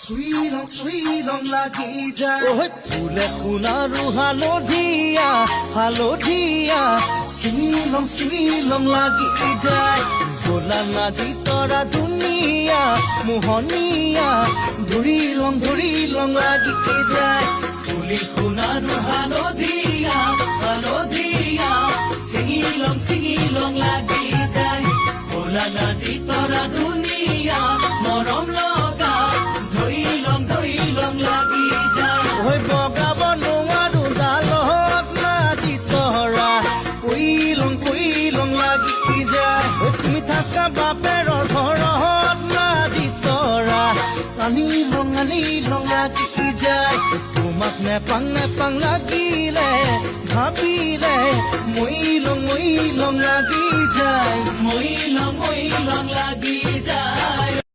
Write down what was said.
চুইলং লাগি যায় ফুলে সোণাৰু হালধীয়া হালধীয়া চুইলং লাগি যায় গোলা নাজি তৰা ধুনীয়া মোহনীয়া ধৰিলং লাগি যায় ফুলি সোণাৰু হালধীয়া হালধীয়া ছিঙিলং লাগি যায় ভোলা নাজি তৰা ধুনীয়া মৰম লগা ধৰিলং লাগি যায় বগাব নোৱাৰো ডালত নাজি তৰা কৈলং লাগি যায় তুমি থাকা বাপেৰৰ ঘৰত নাজি তৰা আনিলং লাগি যায় তোমাক নেপাং লাগিলে ভাবিলে মইলং লাগি যায় মইলং লাগি যায়